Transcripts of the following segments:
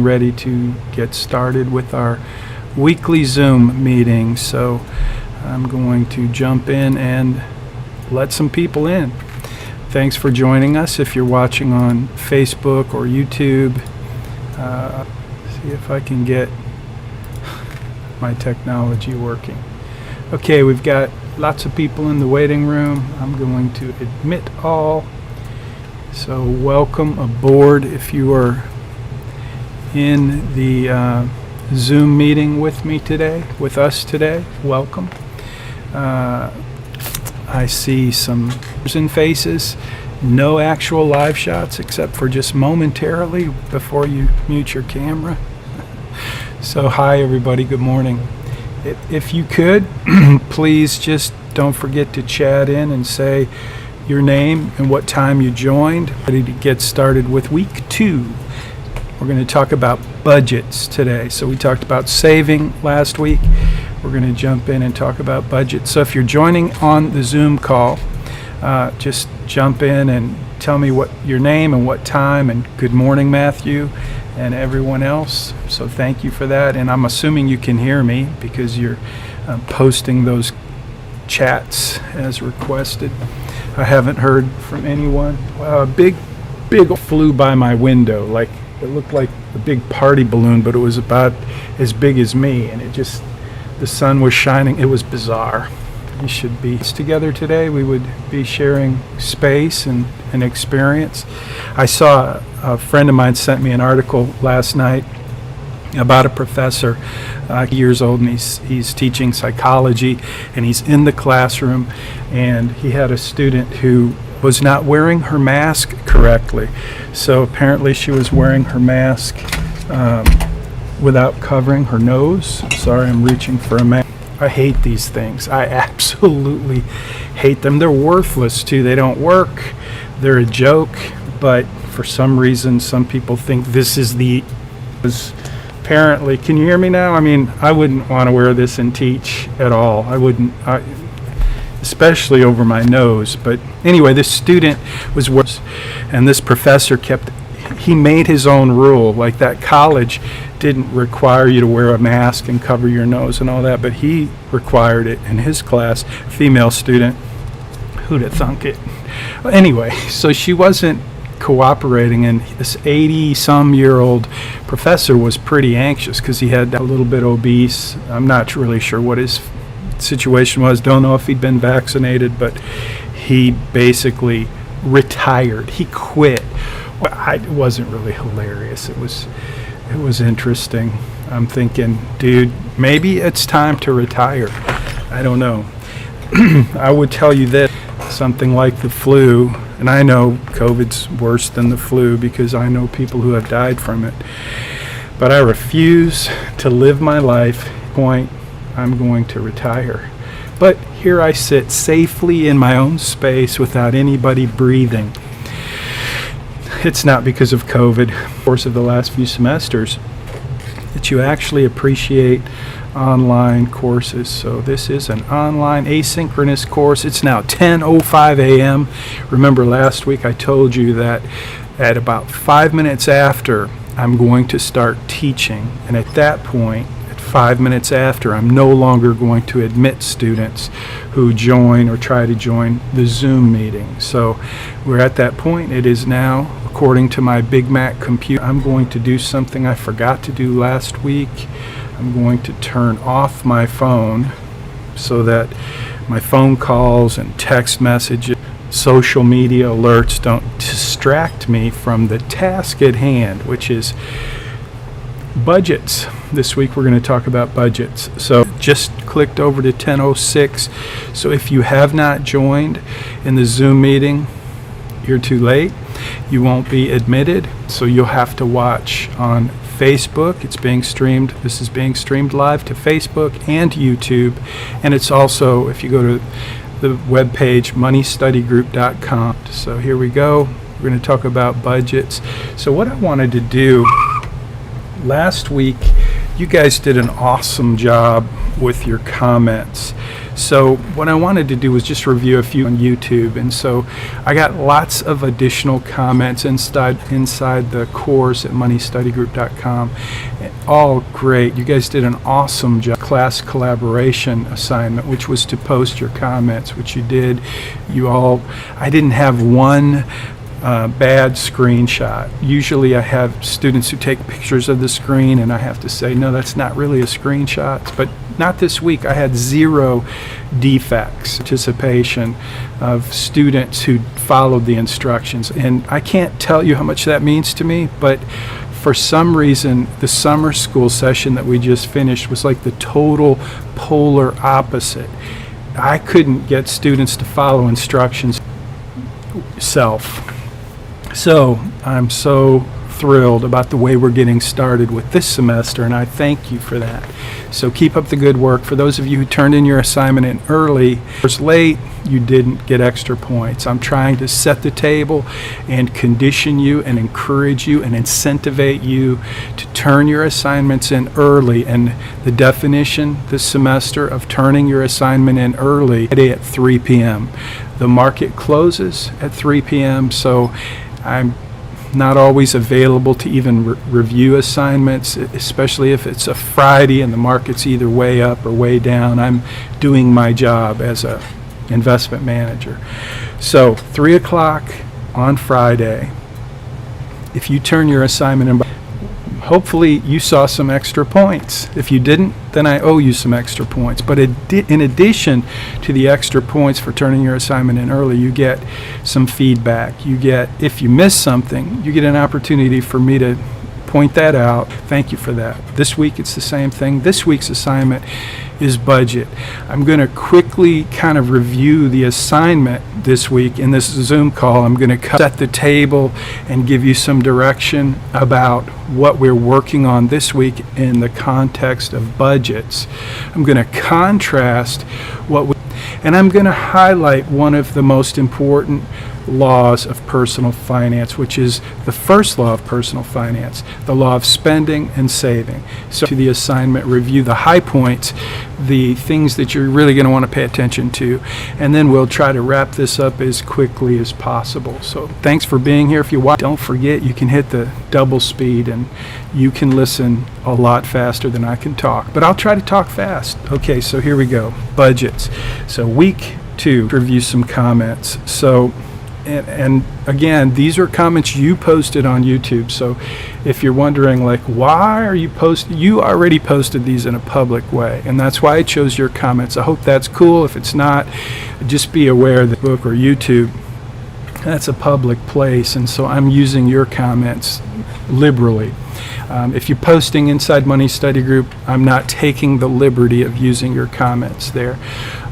Ready to get started with our weekly Zoom meeting. So I'm going to jump in and let some people in. Thanks for joining us. If you're watching on Facebook or YouTube, see if I can get my technology working. Okay, we've got lots of people in the waiting room. I'm going to admit all. So welcome aboard if you are in the Zoom meeting with us today. Welcome. I see some faces. No actual live shots except for just momentarily before you mute your camera. So hi everybody, good morning. If you could, please just don't forget to chat in and say your name and what time you joined. Ready to get started with week 2. We're going to talk about budgets today. So we talked about saving last week. We're going to jump in and talk about budgets. So if you're joining on the Zoom call, just jump in and tell me what your name and what time, and good morning, Matthew, and everyone else. So thank you for that. And I'm assuming you can hear me because you're posting those chats as requested. I haven't heard from anyone. Wow, a big flew by my window. Like, it looked like a big party balloon, but it was about as big as me, and the sun was shining. It was bizarre. We should be together today. We would be sharing space and experience. I saw a friend of mine sent me an article last night about a professor, years old, and he's teaching psychology, and he's in the classroom, and he had a student who was not wearing her mask correctly. So apparently she was wearing her mask without covering her nose. Sorry, I'm reaching for a mask. I hate these things. I absolutely hate them. They're worthless too. They don't work. They're a joke, but for some reason some people think this is apparently, can you hear me now? I mean, I wouldn't want to wear this and teach at all. I wouldn't. Especially over my nose. But anyway, this student was worse, and this professor he made his own rule. Like, that college didn't require you to wear a mask and cover your nose and all that, but he required it in his class. Female student, who'd have thunk it? Well, anyway, so she wasn't cooperating, and this 80-some-year-old professor was pretty anxious because he had a little bit obese. I'm not really sure what his situation was. Don't know if he'd been vaccinated, but he basically retired. He quit. It wasn't really hilarious. It was interesting. I'm thinking, dude, maybe it's time to retire. I don't know. I would tell you that something like the flu, and I know COVID's worse than the flu because I know people who have died from it, but I refuse to live my life point I'm going to retire. But here I sit safely in my own space without anybody breathing. It's not because of COVID. Of course, of the last few semesters, that you actually appreciate online courses. So this is an online asynchronous course. It's now 10:05 a.m. Remember last week I told you that at about 5 minutes after I'm going to start teaching, and at that point, 5 minutes after, I'm no longer going to admit students who join or try to join the Zoom meeting. So we're at that point. It is now, according to my Big Mac computer, I'm going to do something I forgot to do last week. I'm going to turn off my phone so that my phone calls and text messages, social media alerts don't distract me from the task at hand, which is budgets. This week we're going to talk about budgets. So just clicked over to 10:06. So if you have not joined in the Zoom meeting, you're too late. You won't be admitted. So you'll have to watch on Facebook. It's being streamed. This is being streamed live to Facebook and YouTube. And it's also, if you go to the webpage, moneystudygroup.com. So here we go. We're going to talk about budgets. So what I wanted to do last week, you guys did an awesome job with your comments. So what I wanted to do was just review a few on YouTube, and so I got lots of additional comments inside the course at moneystudygroup.com. All great. You guys did an awesome job. Class collaboration assignment, which was to post your comments, which you did. I didn't have one bad screenshot. Usually I have students who take pictures of the screen and I have to say, no, that's not really a screenshot. But not this week. I had 0 defects. Participation of students who followed the instructions. And I can't tell you how much that means to me, but for some reason, the summer school session that we just finished was like the total polar opposite. I couldn't get students to follow instructions self. So I'm so thrilled about the way we're getting started with this semester, and I thank you for that. So keep up the good work. For those of you who turned in your assignment in early, it was late, you didn't get extra points. I'm trying to set the table and condition you and encourage you and incentivate you to turn your assignments in early. And the definition this semester of turning your assignment in early at 3 p.m. The market closes at 3 p.m., so I'm not always available to even review assignments, especially if it's a Friday and the market's either way up or way down. I'm doing my job as a investment manager. So 3 o'clock on Friday, if you turn your assignment in, hopefully you saw some extra points. If you didn't, then I owe you some extra points. But in addition to the extra points for turning your assignment in early, you get some feedback. If you miss something, you get an opportunity for me to point that out. Thank you for that. This week it's the same thing. This week's assignment is budget. I'm going to quickly kind of review the assignment this week in this Zoom call. I'm going to set the table and give you some direction about what we're working on this week in the context of budgets. I'm going to contrast and I'm going to highlight one of the most important laws of personal finance, which is the first law of personal finance, the law of spending and saving. So to the assignment, review the high points, the things that you're really going to want to pay attention to, and then we'll try to wrap this up as quickly as possible. So thanks for being here. If you watch, don't forget you can hit the double speed and you can listen a lot faster than I can talk, but I'll try to talk fast. Okay, so here we go. Budgets. So week 2, review some comments. So and again, these are comments you posted on YouTube. So if you're wondering, like, why are you posting? You already posted these in a public way, and that's why I chose your comments. I hope that's cool. If it's not, just be aware that book or YouTube, that's a public place, and so I'm using your comments liberally. If you're posting inside Money Study Group, I'm not taking the liberty of using your comments there.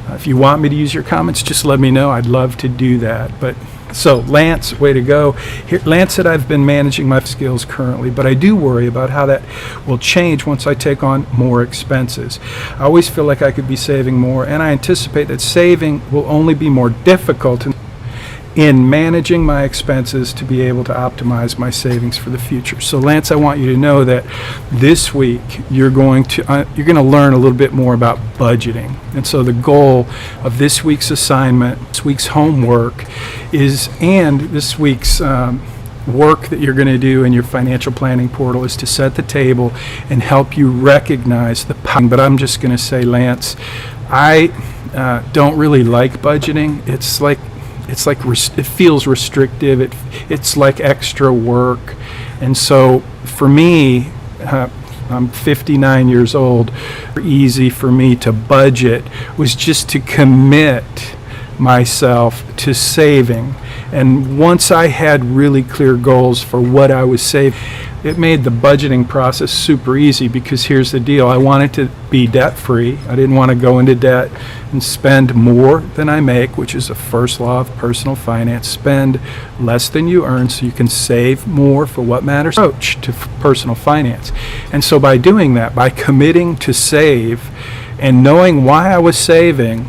If you want me to use your comments, just let me know. I'd love to do that. So Lance, way to go. Lance said I've been managing my skills currently, but I do worry about how that will change once I take on more expenses. I always feel like I could be saving more, and I anticipate that saving will only be more difficult in managing my expenses to be able to optimize my savings for the future. So Lance, I want you to know that this week you're going to learn a little bit more about budgeting. And so the goal of this week's assignment, this week's homework and this week's work that you're going to do in your financial planning portal is to set the table and help you recognize the power. But I'm just going to say, Lance, I don't really like budgeting. It feels restrictive. It's like extra work. And so for me, I'm 59 years old. Easy for me to budget was just to commit myself to saving. And once I had really clear goals for what I was saving, it made the budgeting process super easy, because here's the deal. I wanted to be debt-free. I didn't want to go into debt and spend more than I make, which is the first law of personal finance. Spend less than you earn so you can save more for what matters. Approach to personal finance. And so by doing that, by committing to save and knowing why I was saving,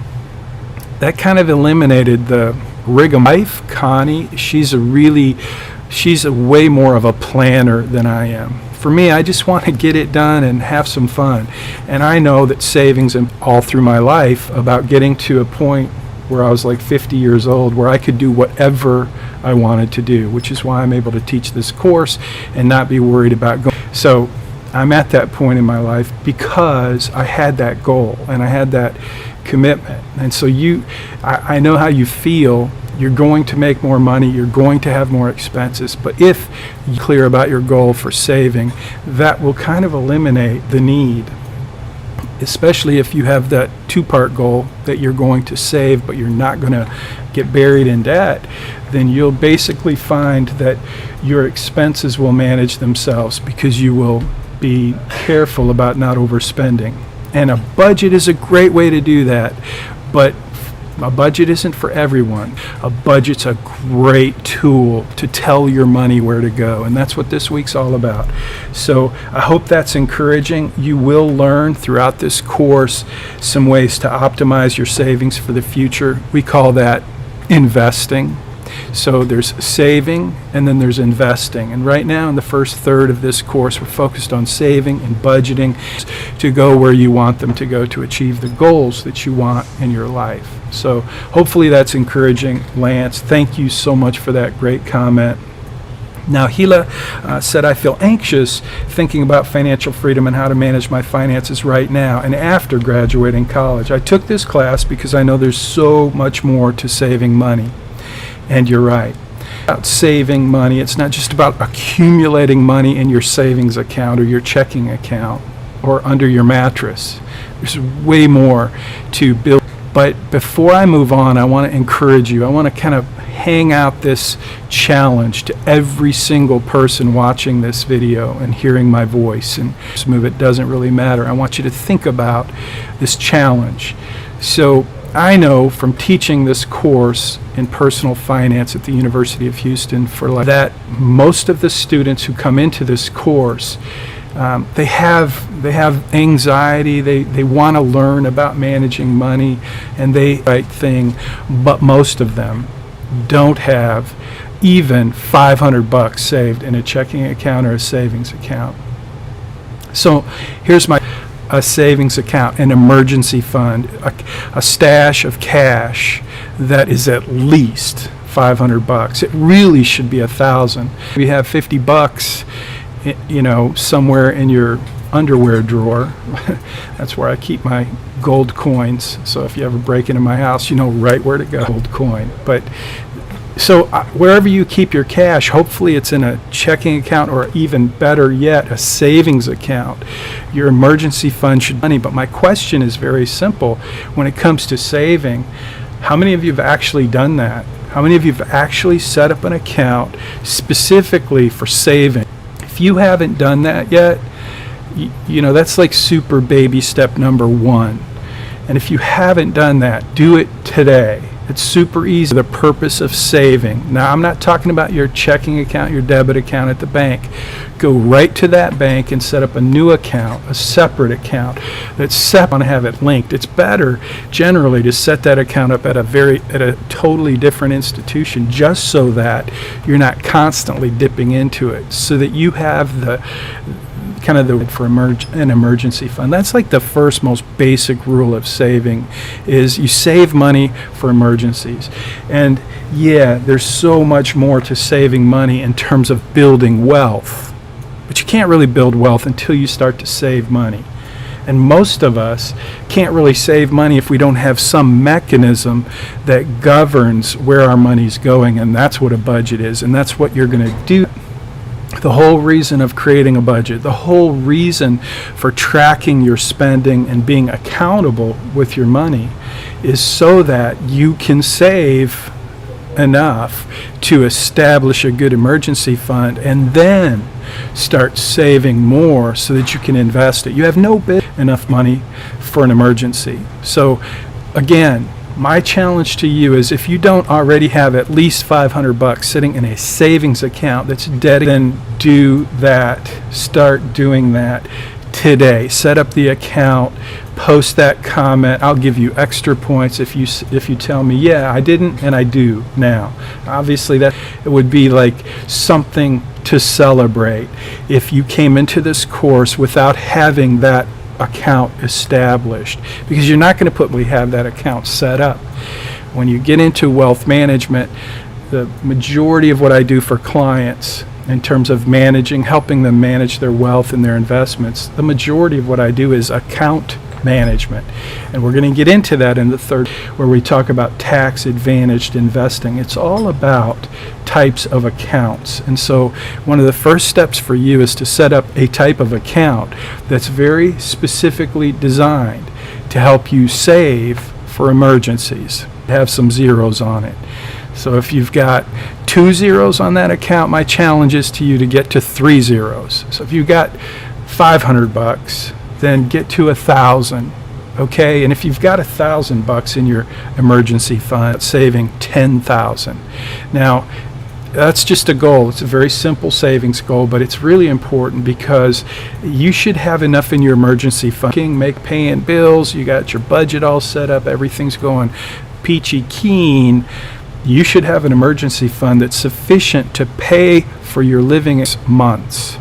that kind of eliminated the rigmarole. Connie, she's a way more of a planner than I am. For me, I just want to get it done and have some fun. And I know that savings and all through my life about getting to a point where I was like 50 years old where I could do whatever I wanted to do, which is why I'm able to teach this course and not be worried about going. So I'm at that point in my life because I had that goal and I had that commitment. And so I know how you feel. You're going to make more money, you're going to have more expenses, but if you're clear about your goal for saving, that will kind of eliminate the need, especially if you have that two-part goal that you're going to save but you're not going to get buried in debt. Then you'll basically find that your expenses will manage themselves because you will be careful about not overspending. And a budget is a great way to do that, but a budget isn't for everyone. A budget's a great tool to tell your money where to go, and that's what this week's all about. So I hope that's encouraging. You will learn throughout this course some ways to optimize your savings for the future. We call that investing. So there's saving and then there's investing. And right now in the first third of this course, we're focused on saving and budgeting to go where you want them to go to achieve the goals that you want in your life. So hopefully that's encouraging. Lance, thank you so much for that great comment. Now, Hela said, I feel anxious thinking about financial freedom and how to manage my finances right now and after graduating college. I took this class because I know there's so much more to saving money. And you're right. About saving money, it's not just about accumulating money in your savings account or your checking account or under your mattress. There's way more to build. But before I move on, I want to encourage you. I want to kind of hang out this challenge to every single person watching this video and hearing my voice. And this move, it doesn't really matter. I want you to think about this challenge. So I know from teaching this course in personal finance at the University of Houston that most of the students who come into this course, they have anxiety, they want to learn about managing money, and they right thing, but most of them don't have even $500 saved in a checking account or a savings account. So here's a savings account, an emergency fund, a stash of cash that is at least $500. It really should be $1,000. We have $50, somewhere in your underwear drawer. That's where I keep my gold coins. So if you ever break into my house, you know right where to go. Gold coin. But so wherever you keep your cash, hopefully it's in a checking account or even better yet, a savings account. Your emergency fund should be money. But my question is very simple. When it comes to saving, how many of you have actually done that? How many of you have actually set up an account specifically for saving? If you haven't done that yet, that's like super baby step number 1. And if you haven't done that, do it today. It's super easy. The purpose of saving. Now, I'm not talking about your checking account, your debit account at the bank. Go right to that bank and set up a new account, a separate account that's set. I want to have it linked. It's better generally to set that account up at a totally different institution, just so that you're not constantly dipping into it, so that you have the for an emergency fund. That's like the first most basic rule of saving, is you save money for emergencies. And yeah, there's so much more to saving money in terms of building wealth, but you can't really build wealth until you start to save money. And most of us can't really save money if we don't have some mechanism that governs where our money's going, and that's what a budget is, and that's what you're going to do. The whole reason of creating a budget, the whole reason for tracking your spending and being accountable with your money is so that you can save enough to establish a good emergency fund and then start saving more so that you can invest it. You have no enough money for an emergency. So again, my challenge to you is, if you don't already have at least $500 sitting in a savings account that's dedicated, then do that. Start doing that today. Set up the account, post that comment. I'll give you extra points if you tell me, yeah, I didn't and I do now. Obviously, that it would be like something to celebrate if you came into this course without having that account established, because you're not going to we have that account set up. When you get into wealth management, the majority of what I do for clients in terms of helping them manage their wealth and their investments, the majority of what I do is account management. And we're going to get into that in the third, where we talk about tax advantaged investing. It's all about types of accounts. And so one of the first steps for you is to set up a type of account that's very specifically designed to help you save for emergencies. Have some zeros on it. So if you've got 2 zeros on that account, my challenge is to you to get to 3 zeros. So if you've got $500, then get to 1,000, okay? And if you've got $1,000 in your emergency fund, saving 10,000. Now, that's just a goal. It's a very simple savings goal, but it's really important because you should have enough in your emergency fund. Make paying bills, you got your budget all set up, everything's going peachy keen. You should have an emergency fund that's sufficient to pay for your living months.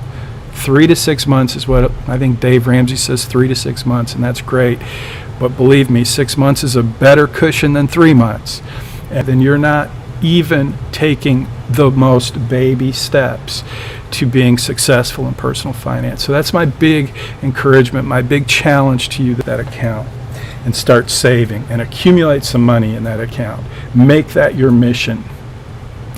3 to 6 months is what I think Dave Ramsey says, 3 to 6 months, and that's great. But believe me, 6 months is a better cushion than 3 months. And then you're not even taking the most baby steps to being successful in personal finance. So that's my big encouragement, my big challenge to you, that account. And start saving and accumulate some money in that account. Make that your mission.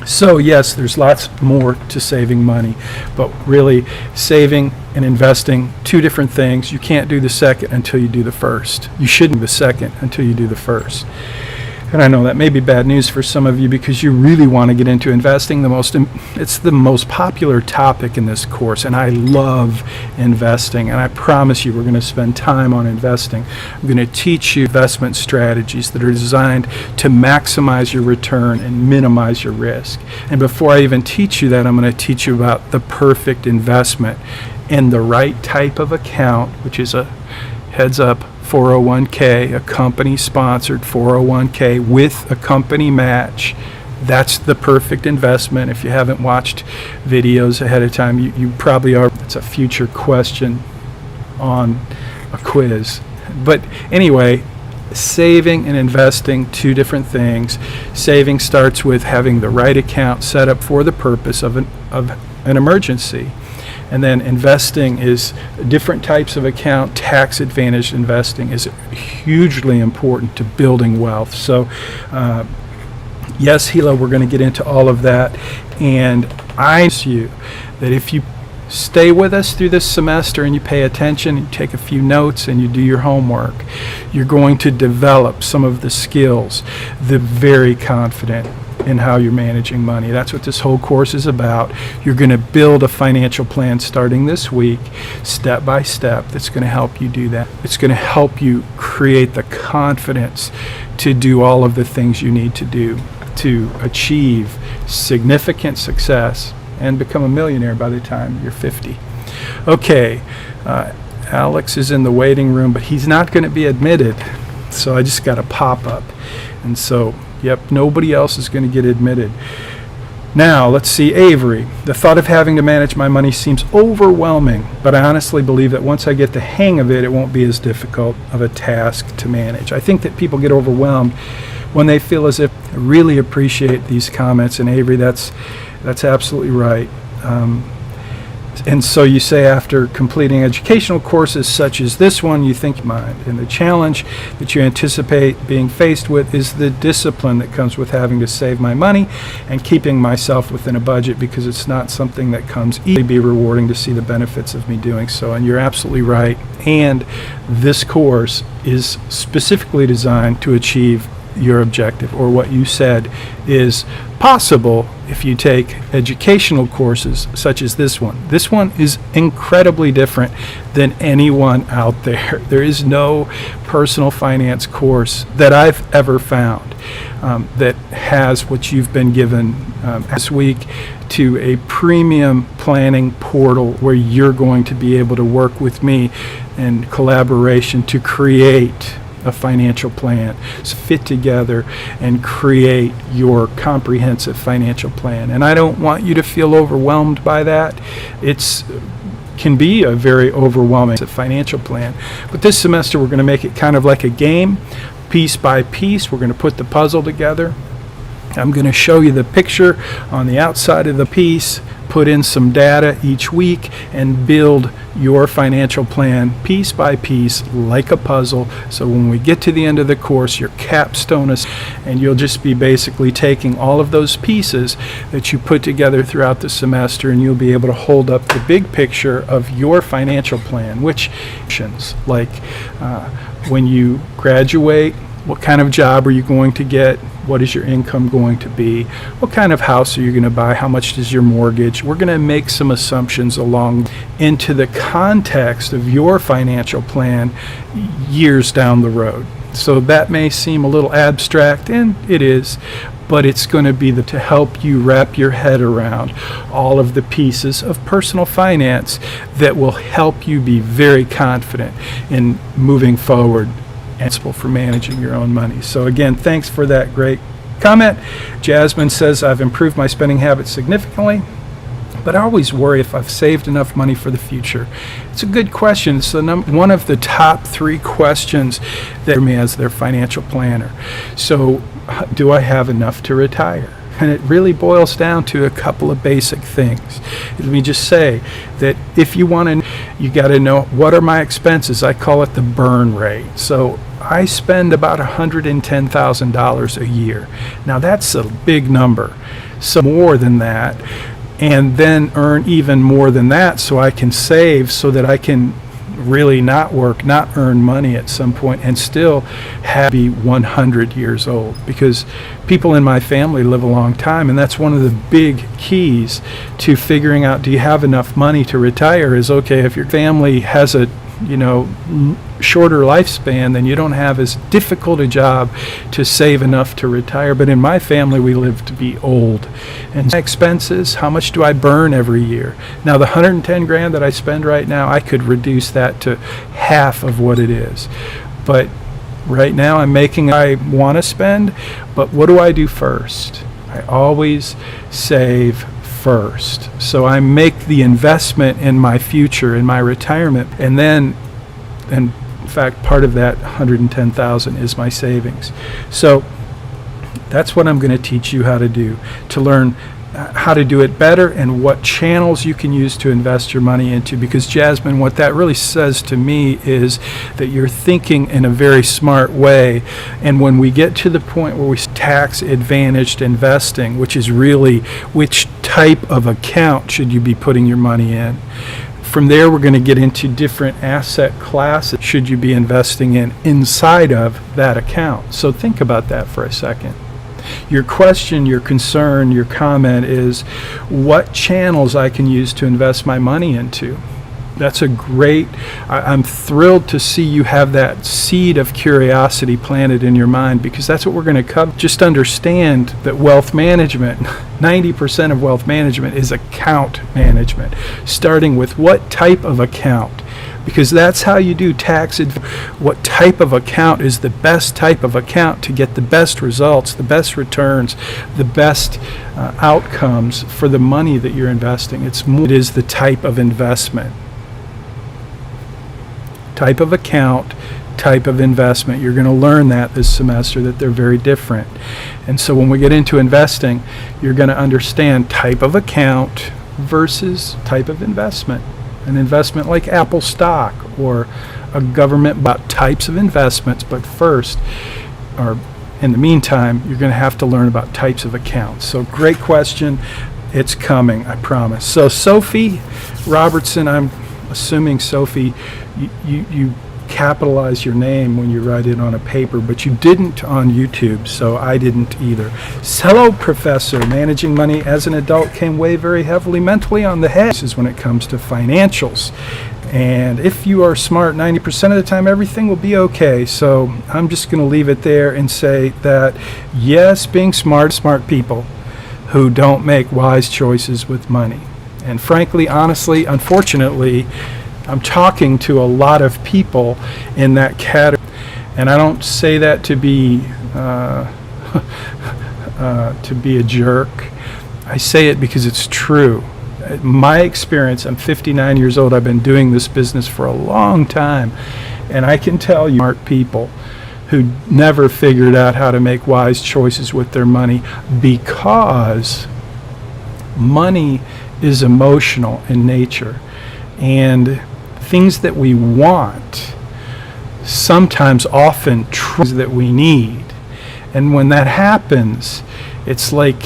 So yes, there's lots more to saving money, but really saving and investing, 2 different things. You can't do the second until you do the first. You shouldn't do the second until you do the first. And I know that may be bad news for some of you because you really want to get into investing. It's the most popular topic in this course, and I love investing. And I promise you, we're going to spend time on investing. I'm going to teach you investment strategies that are designed to maximize your return and minimize your risk. And before I even teach you that, I'm going to teach you about the perfect investment and the right type of account, which is a heads up 401k, a company-sponsored 401k with a company match. That's the perfect investment. If you haven't watched videos ahead of time, you probably are. It's a future question on a quiz. But anyway, saving and investing, 2 different things. Saving starts with having the right account set up for the purpose of an emergency. And then investing is different types of account. Tax advantaged investing is hugely important to building wealth. So yes, Hela, we're going to get into all of that. And I ask you that if you stay with us through this semester and you pay attention, you take a few notes and you do your homework, you're going to develop some of the skills, the very confident in how you're managing money. That's what this whole course is about. You're going to build a financial plan starting this week, step by step, that's going to help you do that. It's going to help you create the confidence to do all of the things you need to do to achieve significant success and become a millionaire by the time you're 50. Okay, Alex is in the waiting room, but he's not going to be admitted, so I just got a pop-up. And so yep, nobody else is going to get admitted. Now, let's see, Avery. The thought of having to manage my money seems overwhelming, but I honestly believe that once I get the hang of it, it won't be as difficult of a task to manage. I think that people get overwhelmed when they feel as if I really appreciate these comments. And Avery, that's absolutely right. And so you say after completing educational courses such as this one, you think mind. And the challenge that you anticipate being faced with is the discipline that comes with having to save my money and keeping myself within a budget, because it's not something that comes easily. Be rewarding to see the benefits of me doing so. And you're absolutely right. And this course is specifically designed to achieve your objective, or what you said is possible if you take educational courses such as this one. This one is incredibly different than anyone out there. There is no personal finance course that I've ever found that has what you've been given this week, to a premium planning portal where you're going to be able to work with me in collaboration to create a financial plan. So fit together and create your comprehensive financial plan. And I don't want you to feel overwhelmed by that. It's can be a very overwhelming financial plan. But this semester we're going to make it kind of like a game, piece by piece. We're going to put the puzzle together. I'm going to show you the picture on the outside of the piece, put in some data each week, and build your financial plan piece by piece like a puzzle. So when we get to the end of the course, your capstone is, and you'll just be basically taking all of those pieces that you put together throughout the semester, and you'll be able to hold up the big picture of your financial plan, which like when you graduate, what kind of job are you going to get? What is your income going to be? What kind of house are you going to buy? How much is your mortgage? We're going to make some assumptions along into the context of your financial plan years down the road. So that may seem a little abstract, and it is, but it's going to be to help you wrap your head around all of the pieces of personal finance that will help you be very confident in moving forward and for managing your own money. So again, thanks for that great comment. Jasmine says, I've improved my spending habits significantly, but I always worry if I've saved enough money for the future. It's a good question. It's one of the top 3 questions that me as their financial planner. So do I have enough to retire? And it really boils down to a couple of basic things. Let me just say that if you want to, you got to know, what are my expenses? I call it the burn rate. So I spend about $110,000 a year. Now that's a big number. So more than that, and then earn even more than that, so I can save, so that I can really not work, not earn money at some point, and still be 100 years old, because people in my family live a long time, and that's one of the big keys to figuring out, do you have enough money to retire? Is, okay, if your family has a shorter lifespan, then you don't have as difficult a job to save enough to retire. But in my family, we live to be old. And expenses, how much do I burn every year? Now, the 110 grand that I spend right now, I could reduce that to half of what it is. But right now, I'm making, I want to spend, but what do I do first? I always save first. So I make the investment in my future, in my retirement, and then, in fact, part of that 110,000 is my savings. So that's what I'm going to teach you how to do, to learn how to do it better and what channels you can use to invest your money into. Because Jasmine, what that really says to me is that you're thinking in a very smart way. And when we get to the point where we tax advantaged investing, which is really which type of account should you be putting your money in, from there we're going to get into different asset classes should you be investing in inside of that account. So think about that for a second. Your question, your concern, your comment is what channels I can use to invest my money into. That's a great, I'm thrilled to see you have that seed of curiosity planted in your mind, because that's what we're going to cover. Just understand that wealth management, 90% of wealth management is account management, starting with what type of account. Because that's how you do tax. What type of account is the best type of account to get the best results, the best returns, the best outcomes for the money that you're investing. It is the type of investment. Type of account, type of investment. You're going to learn that this semester, that they're very different. And so when we get into investing, you're going to understand type of account versus type of investment. An investment like Apple stock or a government, about types of investments. But first, or in the meantime, you're going to have to learn about types of accounts. So great question. It's coming, I promise. So Sophie Robertson, I'm assuming, Sophie, you capitalize your name when you write it on a paper, but you didn't on YouTube, so I didn't either. Hello, Professor. Managing money as an adult can weigh very heavily mentally on the head. This is when it comes to financials. And if you are smart 90% of the time, everything will be okay. So I'm just going to leave it there and say that, yes, being smart people who don't make wise choices with money. And frankly, honestly, unfortunately, I'm talking to a lot of people in that category, And I don't say that to be a jerk. I say it because it's true. My experience, I'm 59 years old. I've been doing this business for a long time, and I can tell you, smart people who never figured out how to make wise choices with their money, because money is emotional in nature, and things that we want sometimes often things that we need. And when that happens, it's like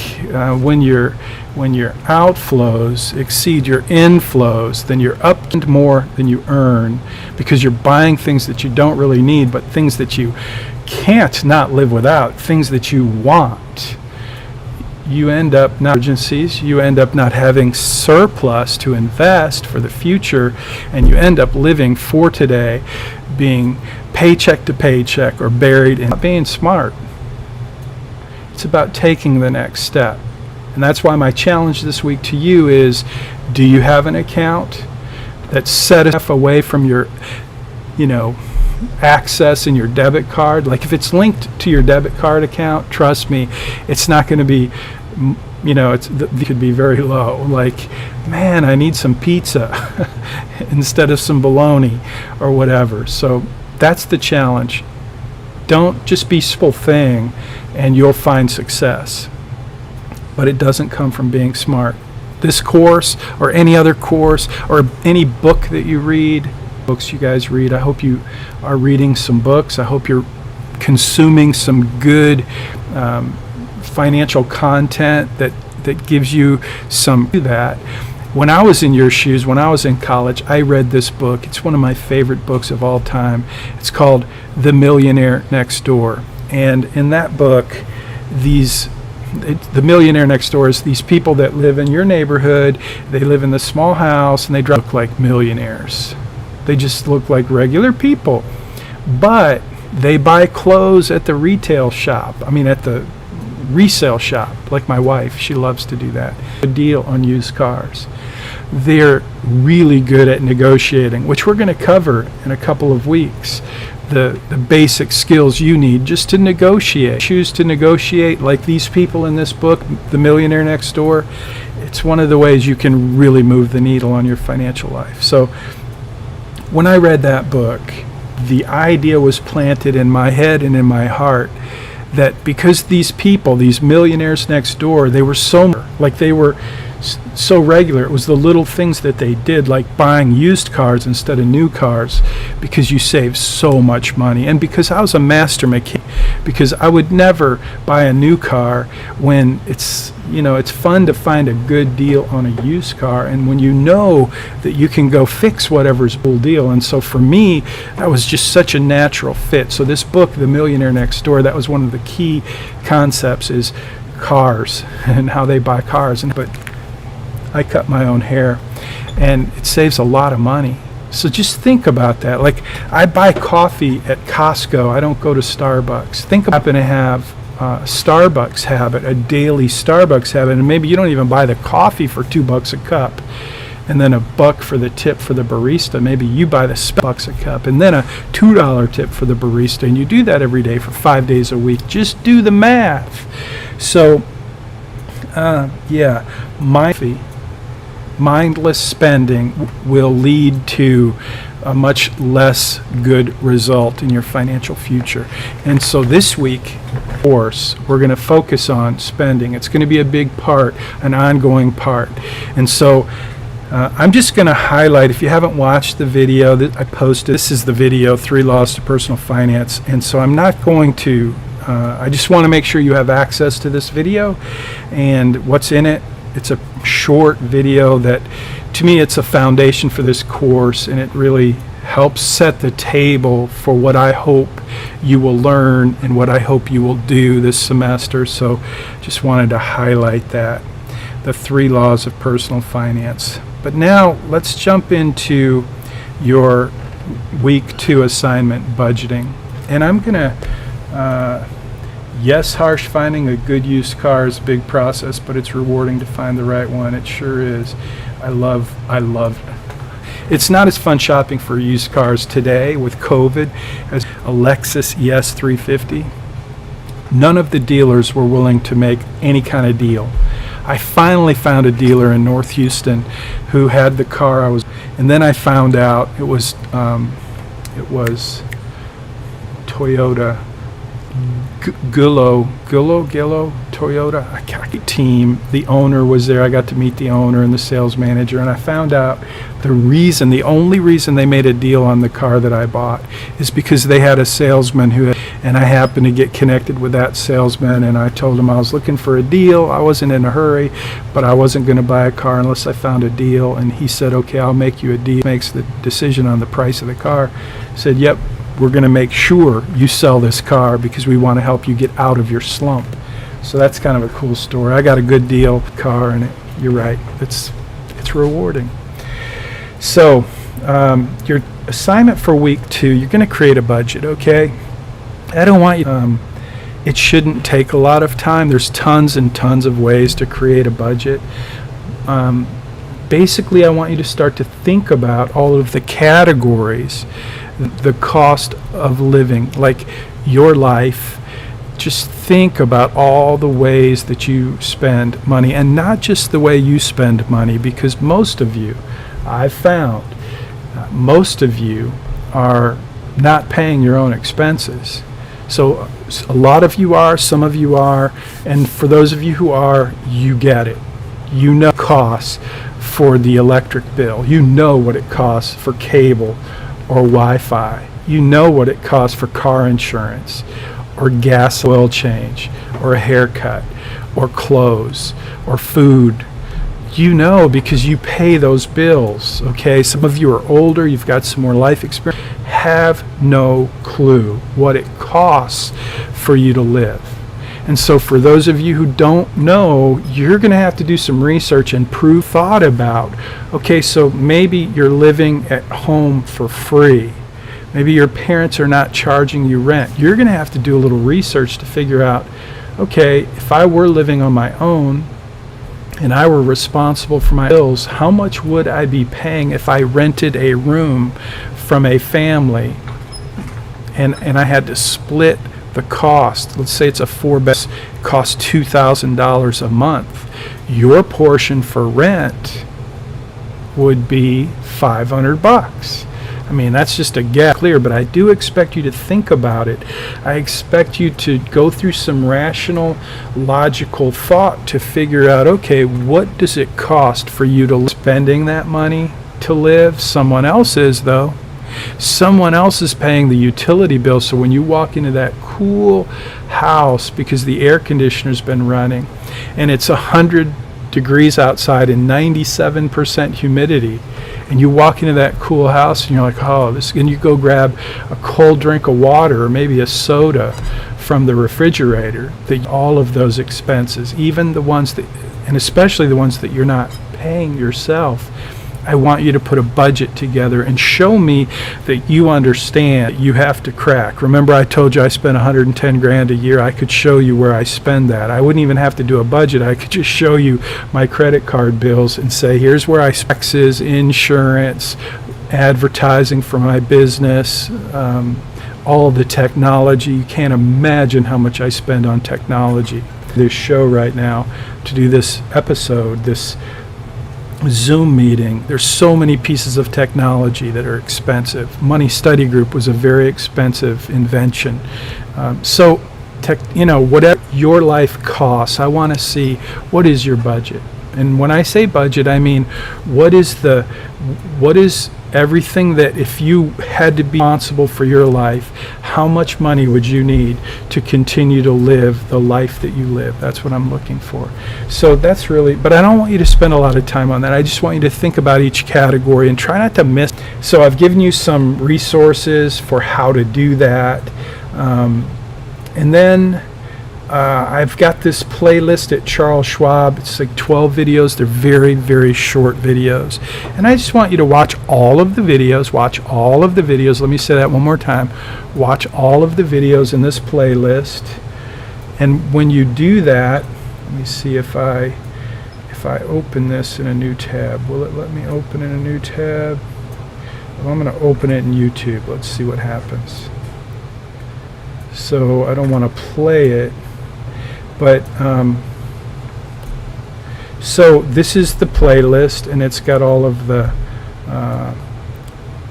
when your outflows exceed your inflows, then you're up more than you earn, because you're buying things that you don't really need, but things that you can't not live without, things that you want. You end up not emergencies, you end up not having surplus to invest for the future, and you end up living for today, being paycheck to paycheck or buried in being smart. It's about taking the next step. And that's why my challenge this week to you is, do you have an account that's set enough away from your, access in your debit card? Like, if it's linked to your debit card account, trust me, it's not going to be, it could be very low. Like, man, I need some pizza instead of some bologna or whatever. So that's the challenge. Don't just be simple thing and you'll find success. But it doesn't come from being smart. This course or any other course or any book that you read, books you guys read, I hope you are reading some books. I hope you're consuming some good financial content that gives you some that. When I was in your shoes, when I was in college, I read this book. It's one of my favorite books of all time. It's called The Millionaire Next Door. And in that book, the millionaire next door is these people that live in your neighborhood. They live in the small house and they look like millionaires. They just look like regular people. But they buy clothes at the retail shop. At the resale shop, like my wife. She loves to do that. A deal on used cars. They're really good at negotiating, which we're going to cover in a couple of weeks. The basic skills you need just to negotiate. Choose to negotiate like these people in this book, The Millionaire Next Door. It's one of the ways you can really move the needle on your financial life. So when I read that book, the idea was planted in my head and in my heart that because these people, these millionaires next door, they were so regular. It was the little things that they did, like buying used cars instead of new cars, because you save so much money. And because I was a master mechanic, because I would never buy a new car when it's fun to find a good deal on a used car, and when you know that you can go fix whatever's bull deal. And so for me, that was just such a natural fit. So this book, The Millionaire Next Door, that was one of the key concepts, is cars and how they buy cars. But I cut my own hair, and it saves a lot of money. So just think about that. Like, I buy coffee at Costco. I don't go to Starbucks. Think about it, and have Starbucks habit, a daily Starbucks habit, and maybe you don't even buy the coffee for $2 a cup, and then $1 for the tip for the barista. Maybe you buy the $1 a cup, and then a $2 tip for the barista, and you do that every day for 5 days a week. Just do the math. So, mindless spending will lead to a much less good result in your financial future. And so this week, of course, we're going to focus on spending. It's going to be a big part, an ongoing part. And so I'm just going to highlight, if you haven't watched the video that I posted, this is the video, 3 Laws to Personal Finance. And so I'm not going to, I just want to make sure you have access to this video and what's in it. It's a short video that, to me, it's a foundation for this course, and it really helps set the table for what I hope you will learn and what I hope you will do this semester. So just wanted to highlight that, the 3 laws of personal finance. But now let's jump into your week 2 assignment, budgeting. And I'm going to yes, Harsh, finding a good used car is a big process, but it's rewarding to find the right one. It sure is. I love It's not as fun shopping for used cars today with COVID as a Lexus ES 350. None of the dealers were willing to make any kind of deal. I finally found a dealer in North Houston who had the car and then I found out it was Toyota Gillo Toyota team. The owner was there. I got to meet the owner and the sales manager, and I found out the only reason they made a deal on the car that I bought is because they had a salesman and I happened to get connected with that salesman, and I told him I was looking for a deal. I wasn't in a hurry, but I wasn't going to buy a car unless I found a deal, and he said, okay, I'll make you a deal. Makes the decision on the price of the car. Said, yep, we're going to make sure you sell this car because we want to help you get out of your slump. So that's kind of a cool story. I got a good deal car, and you're right, it's rewarding. So your assignment for week 2, you're going to create a budget, okay? I don't want you it shouldn't take a lot of time. There's tons and tons of ways to create a budget. Basically, I want you to start to think about all of the categories, the cost of living, like your life. Just think about all the ways that you spend money, and not just the way you spend money, because most of you, I've found, most of you are not paying your own expenses. So a lot of you are, some of you are, and for those of you who are, you get it. You know costs for the electric bill. You know what it costs for cable or Wi-Fi. You know what it costs for car insurance or gas, oil change, or a haircut, or clothes, or food. You know, because you pay those bills, okay? Some of you are older, you've got some more life experience, have no clue what it costs for you to live. And so for those of you who don't know, you're going to have to do some research and thought about, okay, so maybe you're living at home for free. Maybe your parents are not charging you rent. You're going to have to do a little research to figure out, okay, if I were living on my own and I were responsible for my bills, how much would I be paying if I rented a room from a family and I had to split the cost? Let's say it's a 4-bed, costs $2,000 a month. Your portion for rent would be $500. I mean, that's just a guess, clear, but I do expect you to think about it. I expect you to go through some rational, logical thought to figure out, okay, what does it cost for you to spending that money to live? Someone else is, though. Someone else is paying the utility bill, so when you walk into that cool house because the air conditioner's been running and it's 100 degrees outside and 97% humidity, and you walk into that cool house and you're like, oh, this, and you go grab a cold drink of water or maybe a soda from the refrigerator, all of those expenses, even the ones that, and especially the ones that you're not paying yourself, I want you to put a budget together and show me that you understand that you have to crack. Remember, I told you I spend 110 grand a year. I could show you where I spend that. I wouldn't even have to do a budget. I could just show you my credit card bills and say, here's where I spend taxes, insurance, advertising for my business, all the technology. You can't imagine how much I spend on technology. This show right now, to do this episode, this Zoom meeting, there's so many pieces of technology that are expensive. Money Study Group was a very expensive invention. Whatever your life costs, I want to see what is your budget. And when I say budget, I mean what is everything that, if you had to be responsible for your life, how much money would you need to continue to live the life that you live? That's what I'm looking for. So that's really, but I don't want you to spend a lot of time on that. I just want you to think about each category and try not to miss. So I've given you some resources for how to do that. And then I've got this playlist at Charles Schwab. It's like 12 videos. They're very, very short videos. And I just want you to watch all of the videos. Watch all of the videos. Let me say that one more time. Watch all of the videos in this playlist. And when you do that, let me see if I open this in a new tab. Will it let me open in a new tab? Well, I'm going to open it in YouTube. Let's see what happens. So I don't want to play it, but so this is the playlist, and it's got all of the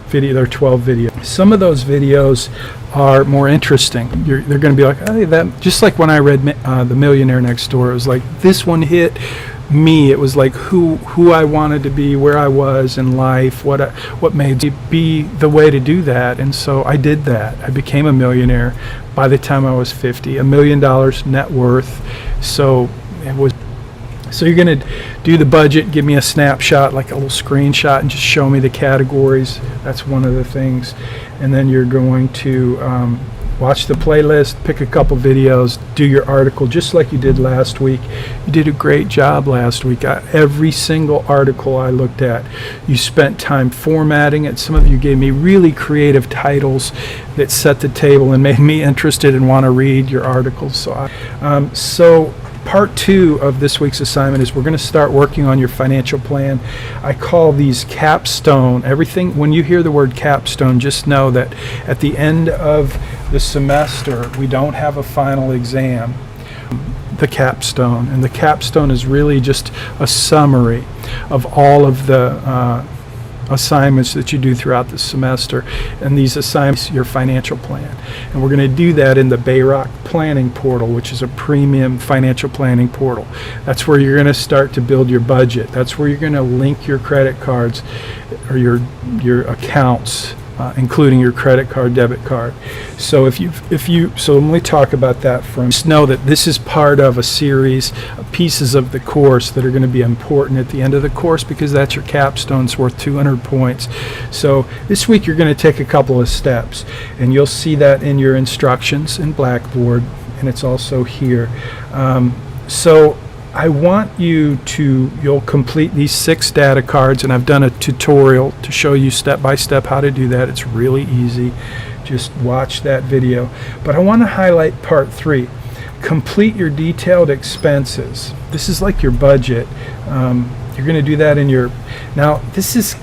video. There are 12 videos. Some of those videos are more interesting. They're going to be like, hey, that, just like when I read The Millionaire Next Door, it was like this one hit me. It was like who I wanted to be, where I was in life, what made me be the way to do that. And so I did that. I became a millionaire by the time I was 50, $1 million net worth. So it was. So you're going to do the budget, give me a snapshot, like a little screenshot, and just show me the categories. That's one of the things. And then you're going to watch the playlist, pick a couple videos, do your article just like you did last week. You did a great job last week. Every single article I looked at, you spent time formatting it. Some of you gave me really creative titles that set the table and made me interested and want to read your articles. So part 2 of this week's assignment is we're going to start working on your financial plan. I call these capstone. Everything, when you hear the word capstone, just know that at the end of the semester, we don't have a final exam. The capstone. And the capstone is really just a summary of all of the assignments that you do throughout the semester, and these assignments your financial plan. And we're going to do that in the Bayrock Planning Portal, which is a premium financial planning portal. That's where you're going to start to build your budget. That's where you're going to link your credit cards or your accounts, including your credit card, debit card. So so let me talk about that just know that this is part of a series of pieces of the course that are going to be important at the end of the course, because that's your capstone. It's worth 200 points. So this week you're going to take a couple of steps, and you'll see that in your instructions in Blackboard, and it's also here. So I want you'll complete these 6 data cards, and I've done a tutorial to show you step by step how to do that. It's really easy. Just watch that video. But I want to highlight part 3. Complete your detailed expenses. This is like your budget. You're going to do that in your. Now, this is.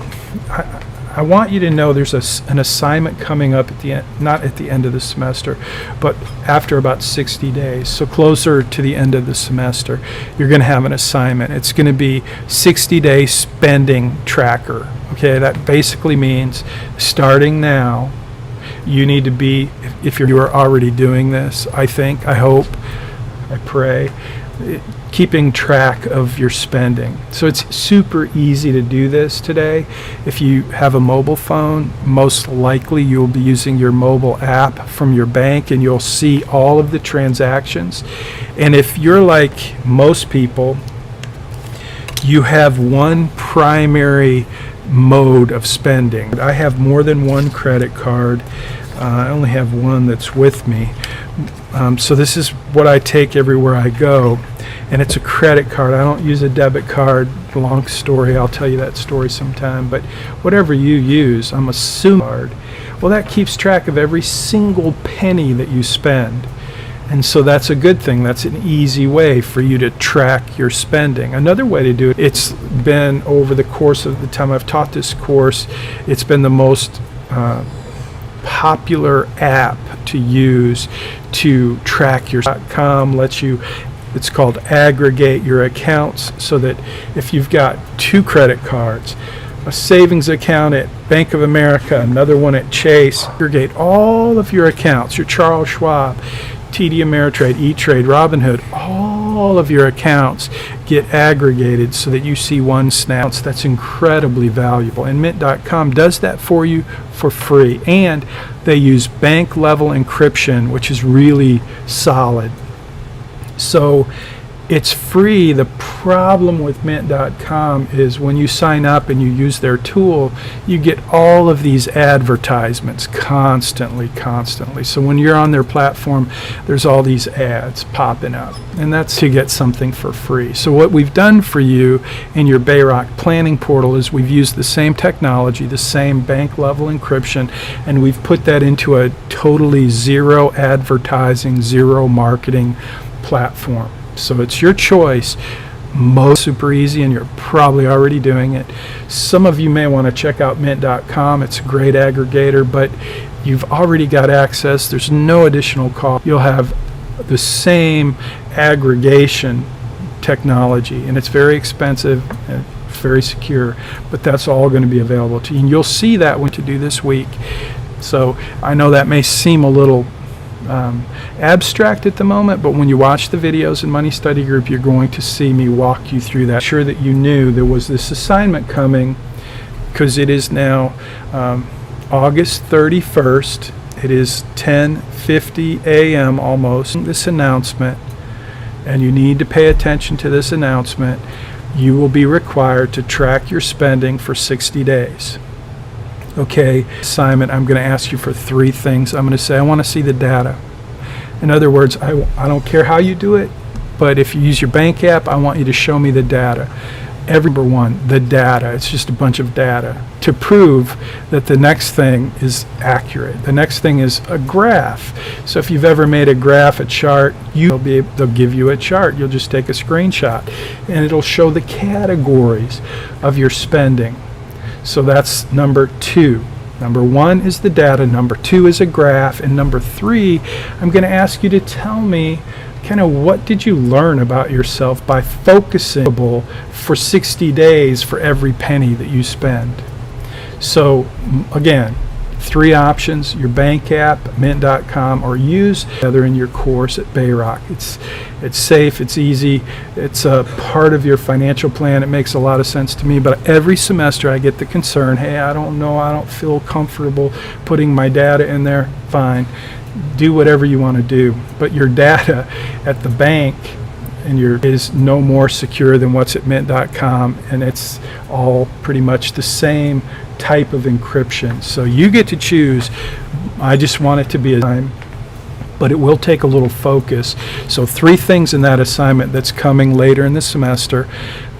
I want you to know there's an assignment coming up at the end, not at the end of the semester, but after about 60 days. So closer to the end of the semester, you're going to have an assignment. It's going to be 60-day spending tracker. Okay, that basically means starting now, you need to be, if you are already doing this, I hope, I pray, keeping track of your spending. So it's super easy to do this today. If you have a mobile phone, most likely you'll be using your mobile app from your bank, and you'll see all of the transactions. And if you're like most people, you have one primary mode of spending. I have more than one credit card. I only have one that's with me. So this is what I take everywhere I go, and it's a credit card. I don't use a debit card. Long story, I'll tell you that story sometime, but whatever you use, I'm assuming card. Well, that keeps track of every single penny that you spend. And so that's a good thing. That's an easy way for you to track your spending. Another way to do it, it's been over the course of the time I've taught this course, it's been the most popular app to use to track your lets you, it's called aggregate your accounts, so that if you've got 2 credit cards, a savings account at Bank of America, another one at Chase, aggregate all of your accounts, your Charles Schwab, TD Ameritrade, E-Trade, Robinhood, all of your accounts get aggregated so that you see one snap. That's incredibly valuable. And Mint.com does that for you for free. And they use bank level encryption, which is really solid. So it's free. The problem with Mint.com is when you sign up and you use their tool, you get all of these advertisements constantly. So when you're on their platform, there's all these ads popping up, and that's to get something for free. So what we've done for you in your Bayrock Planning Portal is we've used the same technology, the same bank level encryption, and we've put that into a totally zero advertising, zero marketing platform. So it's your choice. Most super easy, and you're probably already doing it. Some of you may want to check out mint.com. It's a great aggregator, but you've already got access. There's no additional cost. You'll have the same aggregation technology, and it's very expensive and very secure, but that's all going to be available to you, and you'll see that when to do this week. So I know that may seem a little abstract at the moment, but when you watch the videos in Money Study Group, you're going to see me walk you through that. Sure that you knew there was this assignment coming, because it is now August 31st. It is 10:50 a.m. almost. This announcement, and you need to pay attention to this announcement. You will be required to track your spending for 60 days. Okay, assignment, I'm going to ask you for 3 things. I'm going to say, I want to see the data. In other words, I don't care how you do it, but if you use your bank app, I want you to show me the data. Number 1, the data. It's just a bunch of data to prove that the next thing is accurate. The next thing is a graph. So if you've ever made a graph, a chart, they'll give you a chart. You'll just take a screenshot, and it'll show the categories of your spending. So that's number 2. Number 1 is the data. Number 2 is a graph. And number 3, I'm going to ask you to tell me kind of what did you learn about yourself by focusing for 60 days for every penny that you spend. So again, 3 options: your bank app, mint.com, or use other in your course at Bayrock. It's safe, it's easy, it's a part of your financial plan. It makes a lot of sense to me, but every semester I get the concern, hey, I don't know, I don't feel comfortable putting my data in there. Fine, do whatever you want to do, but your data at the bank and is no more secure than what's at mint.com, and it's all pretty much the same type of encryption. So you get to choose. I just want it to be a time, but it will take a little focus. So 3 things in that assignment that's coming later in the semester: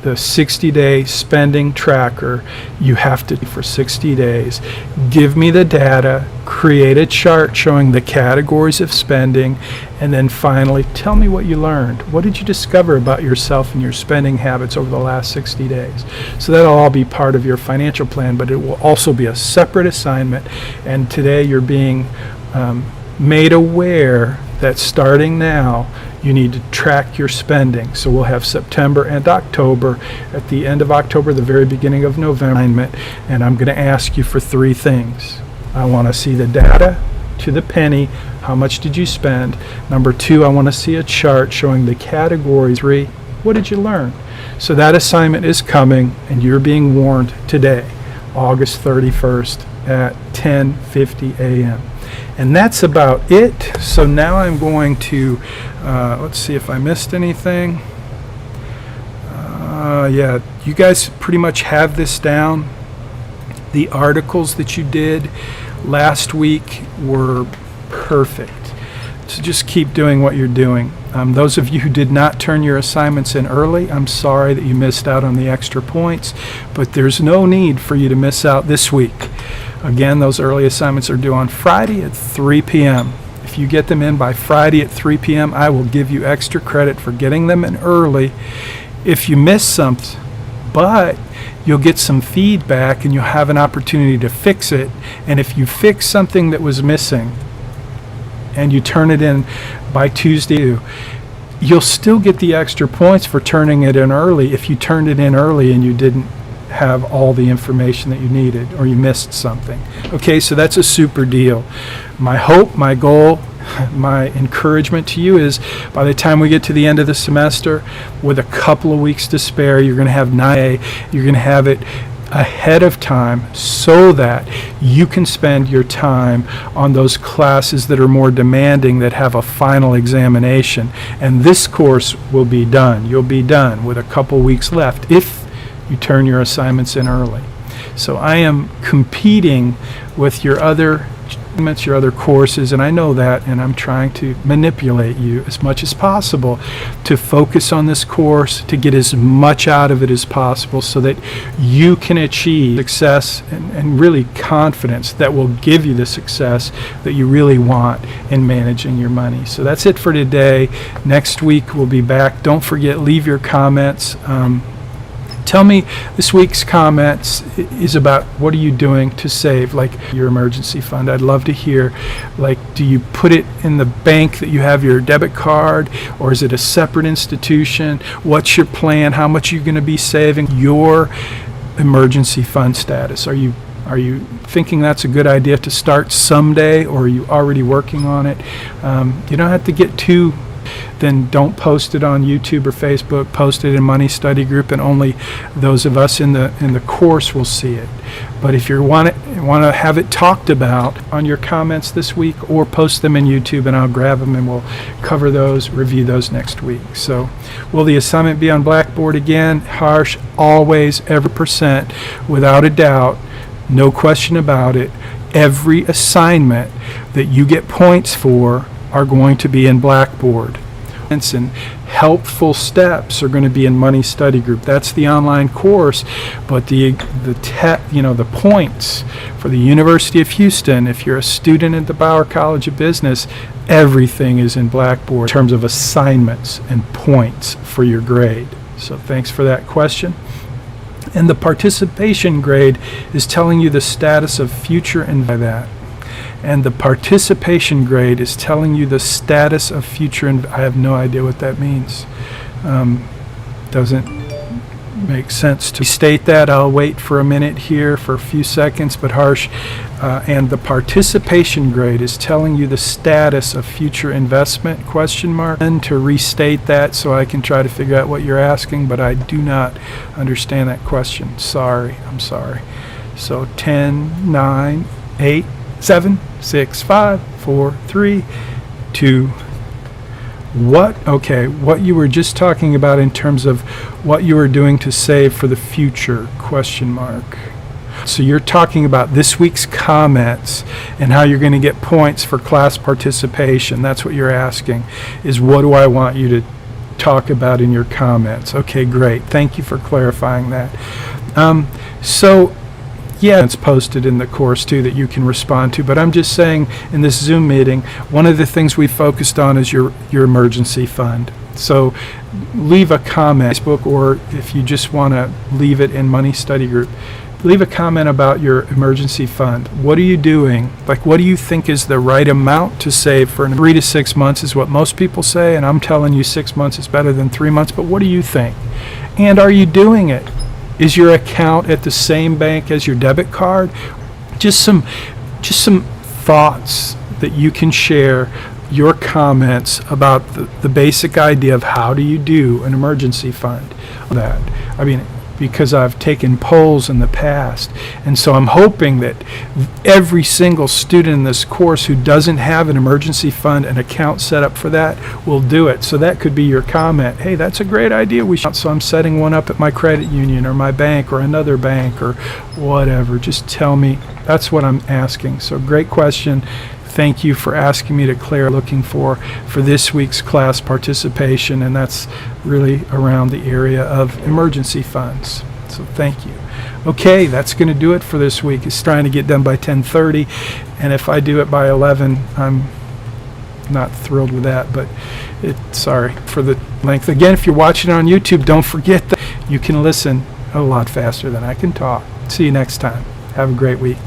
the 60-day spending tracker. You have to, for 60 days, give me the data, create a chart showing the categories of spending, and then finally tell me what you learned. What did you discover about yourself and your spending habits over the last 60 days? So that'll all be part of your financial plan, but it will also be a separate assignment. And today you're being made aware that starting now, you need to track your spending. So we'll have September and October. At the end of October, the very beginning of November, and I'm going to ask you for 3 things. I want to see the data to the penny. How much did you spend? Number 2, I want to see a chart showing the categories. 3, what did you learn? So that assignment is coming, and you're being warned today, August 31st at 10:50 a.m. And that's about it. So now I'm going to, let's see if I missed anything. Yeah, you guys pretty much have this down. The articles that you did last week were perfect. So just keep doing what you're doing. Those of you who did not turn your assignments in early, I'm sorry that you missed out on the extra points, but there's no need for you to miss out this week. Again, those early assignments are due on Friday at 3 p.m. If you get them in by Friday at 3 p.m., I will give you extra credit for getting them in early. If you miss something, but you'll get some feedback and you'll have an opportunity to fix it. And if you fix something that was missing and you turn it in by Tuesday, you'll still get the extra points for turning it in early if you turned it in early and you didn't have all the information that you needed or you missed something. Okay, so that's a super deal. My hope, my goal, my encouragement to you is by the time we get to the end of the semester, with a couple of weeks to spare, you're going to have 9A. You're going to have it ahead of time so that you can spend your time on those classes that are more demanding, that have a final examination. And this course will be done. You'll be done with a couple weeks left if you turn your assignments in early. So I am competing with your other your other courses, and I know that, and I'm trying to manipulate you as much as possible to focus on this course, to get as much out of it as possible so that you can achieve success and really confidence that will give you the success that you really want in managing your money. So that's it for today. Next week we'll be back. Don't forget, leave your comments. Tell me, this week's comments is about what are you doing to save, like your emergency fund. I'd love to hear, like, do you put it in the bank that you have your debit card, or is it a separate institution? What's your plan? How much are you going to be saving? Your emergency fund status. Are you thinking that's a good idea to start someday, or are you already working on it? You don't have to get too, then don't post it on YouTube or Facebook. Post it in Money Study Group, and only those of us in the course will see it. But if you want to have it talked about on your comments this week, or post them in YouTube, and I'll grab them and we'll cover those, review those next week. So will the assignment be on Blackboard again? Harsh, always, every percent, without a doubt, no question about it. Every assignment that you get points for are going to be in Blackboard. And helpful steps are going to be in Money Study Group. That's the online course, but the points for the University of Houston, if you're a student at the Bauer College of Business, everything is in Blackboard in terms of assignments and points for your grade. So thanks for that question. And the participation grade is telling you the status of future and the participation grade is telling you the status of future. I have no idea what that means. Doesn't make sense to state that. I'll wait for a minute here for a few seconds, but Harsh, and the participation grade is telling you the status of future investment, ? And to restate that so I can try to figure out what you're asking, but I do not understand that question. I'm sorry. So 10, 9, 8, 7, 6, 5, 4, 3, 2. What you were just talking about in terms of what you were doing to save for the future, ? So you're talking about this week's comments and how you're going to get points for class participation. That's what you're asking, is what do I want you to talk about in your comments? Okay, great. Thank you for clarifying that. Yeah, it's posted in the course too that you can respond to, but I'm just saying in this Zoom meeting, one of the things we focused on is your emergency fund. So leave a comment on Facebook, or if you just want to leave it in Money Study Group, leave a comment about your emergency fund. What are you doing? Like, what do you think is the right amount to save for 3 to 6 months is what most people say, and I'm telling you 6 months is better than 3 months, but what do you think? And are you doing it? Is your account at the same bank as your debit card? Just some thoughts that you can share, your comments about the basic idea of how do you do an emergency fund. Because I've taken polls in the past, and so I'm hoping that every single student in this course who doesn't have an emergency fund, an account set up for that, will do it. So that could be your comment. Hey, that's a great idea. So I'm setting one up at my credit union or my bank or another bank or whatever. Just tell me. That's what I'm asking. So great question. Thank you for asking me to clarify looking for this week's class participation, and that's really around the area of emergency funds. So thank you. Okay, that's going to do it for this week. It's trying to get done by 10:30, and if I do it by 11, I'm not thrilled with that, but sorry for the length. Again, if you're watching on YouTube, don't forget that you can listen a lot faster than I can talk. See you next time. Have a great week.